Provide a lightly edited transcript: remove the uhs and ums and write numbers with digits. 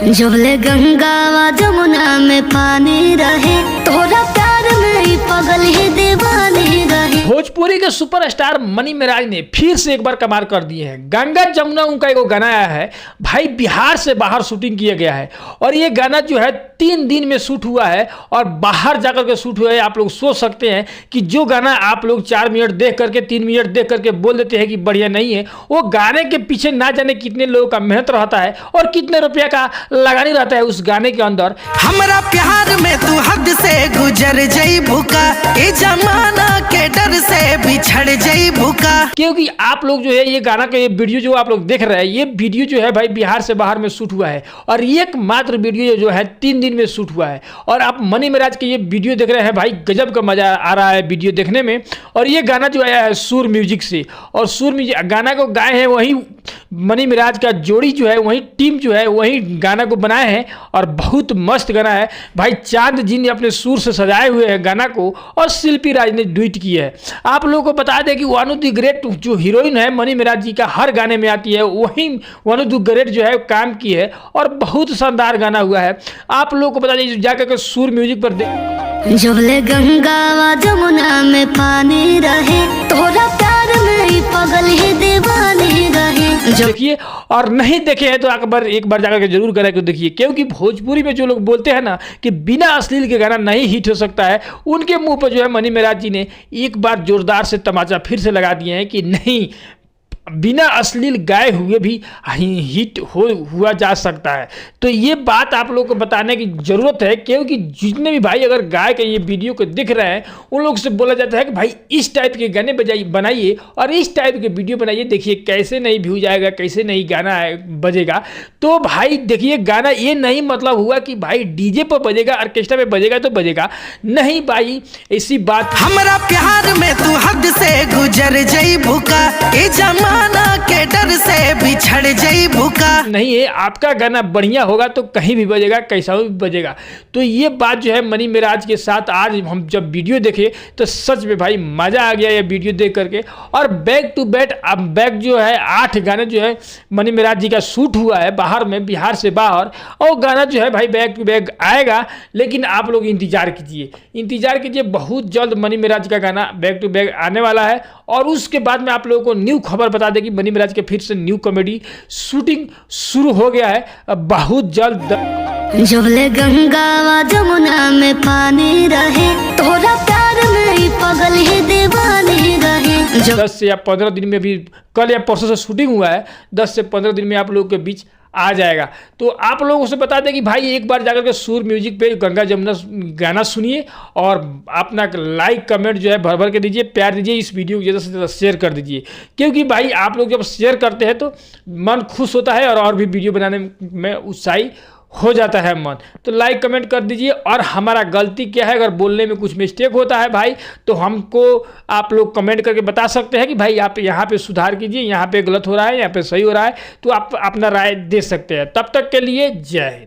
जबले गंगा व जमुना में पानी रहे, तोरा प्यार में ही पगल ही दीवानी रहे। भोजपुरी के सुपरस्टार मनी मिराज ने फिर से एक बार कमाल कर दिए हैं। गंगा जमुना उनका एक गाना आया है भाई, बिहार से बाहर शूटिंग किया गया है और ये गाना जो है 3 दिन में शूट हुआ है और बाहर जाकर के शूट हुआ है। आप लोग सोच सकते हैं कि जो गाना आप लोग 4 मिनट देख करके 3 मिनट देख करके बोल देते हैं कि बढ़िया नहीं है, वो गाने के पीछे ना जाने कितने लोगों का मेहनत रहता है और कितने रुपया का लगानी रहता है उस गाने के अंदर। हमरा प्यार में तू हद से गुजर जई भूका, ए जमाना के डर से बिछड़ जई भूका। क्योंकि आप लोग जो है ये गाना का ये वीडियो जो आप लोग देख रहे हैं, ये वीडियो जो है भाई बिहार से बाहर में शूट हुआ है और एकमात्र वीडियो जो है 3 दिन में शूट हुआ है। और आप मनी मिराज के ये वीडियो देख रहे हैं भाई, गजब का मजा आ रहा है वीडियो देखने में। और ये गाना जो आया है सुर म्यूजिक से, और सुर म्यूजिक गाना को गाए हैं वही मनी मिराज का जोड़ी जो है, वही टीम जो है वही गाना को बनाए हैं और बहुत मस्त गाना है भाई। चांद जी ने अपने सुर से सजाए हुए हैं गाना को और शिल्पी राज ने डुइट की है। आप लोगों को बता दें कि वन ऑफ द ग्रेट जो हीरोइन है मनी मिराज जी का हर गाने में आती है, वही वन ऑफ द ग्रेट जो है काम की है और बहुत शानदार गाना हुआ है। आप लोगों को बता दें जाकर के सुर म्यूजिक पर जबले गंगा व जमुना में पानी रहे, तोरा प्यार में ही पगल ही दीवानी रहे। देखिए, और नहीं देखे हैं तो एक बार जाकर के जरूर करें कि देखिए, क्योंकि भोजपुरी में जो लोग बोलते हैं ना कि बिना अश्लील के गाना नहीं हिट हो सकता है, उनके मुंह पर जो है मनी मिराज जी ने एक बार जोरदार से तमाचा फिर से लगा दिए हैं कि नहीं, बिना अश्लील गाए हुए भी हिट हुआ जा सकता है। तो ये बात आप लोगों को बताने की ज़रूरत है, क्योंकि जितने भी भाई अगर गाय के ये वीडियो को दिख रहे हैं उन लोग से बोला जाता है कि भाई इस टाइप के गाने बनाइए और इस टाइप के वीडियो बनाइए। देखिए कैसे नहीं व्यू जाएगा, कैसे नहीं गाना बजेगा। तो भाई देखिए, गाना ये नहीं मतलब हुआ कि भाई डीजे पर बजेगा, ऑर्केस्ट्रा में बजेगा तो बजेगा नहीं भाई, ऐसी बात। हमरा प्यार में तू हद से गुजर जई भूका, ए जमाना के डर से बिछड़ जई भूका। नहीं है, आपका गाना बढ़िया होगा तो कहीं भी बजेगा, कैसा भी बजेगा। तो ये बात जो है मनी मिराज के साथ आज हम जब वीडियो देखे तो सच में भाई मजा आ गया ये वीडियो देख करके। और बैक टू बैक जो है 8 गाने जो है मनी मिराज जी का शूट हुआ है बाहर में, बिहार से बाहर, और गाना जो है भाई बैक टू बैक आएगा। लेकिन आप लोग इंतजार कीजिए, बहुत जल्द मनी मिराज का गाना बैक टू बैक आने वाला है। और उसके बाद में आप लोगों को न्यू खबर बता दें कि मनी मिराज के फिर से न्यू कॉमेडी शूटिंग शुरू हो गया है बहुत जल्द। जबले गंगा व जमुना में पानी रहे, तोरा प्यार में ही पगल ही दीवानी रहे। 10 से या 15 दिन में भी, कल या परसों से शूटिंग हुआ है, 10 से 15 दिन में आप लोगों के बीच आ जाएगा। तो आप लोगों से बता दें कि भाई एक बार जाकर के सुर म्यूजिक पे गंगा जमुना गाना सुनिए और अपना लाइक कमेंट जो है भर भर के दीजिए, प्यार दीजिए, इस वीडियो को ज़्यादा से ज़्यादा शेयर कर दीजिए। क्योंकि भाई आप लोग जब शेयर करते हैं तो मन खुश होता है और भी वीडियो बनाने में उत्साही हो जाता है मन। तो लाइक कमेंट कर दीजिए। और हमारा गलती क्या है, अगर बोलने में कुछ मिस्टेक होता है भाई तो हमको आप लोग कमेंट करके बता सकते हैं कि भाई आप यहाँ पे सुधार कीजिए, यहाँ पे गलत हो रहा है, यहाँ पे सही हो रहा है, तो आप अपना राय दे सकते हैं। तब तक के लिए जय हिंद।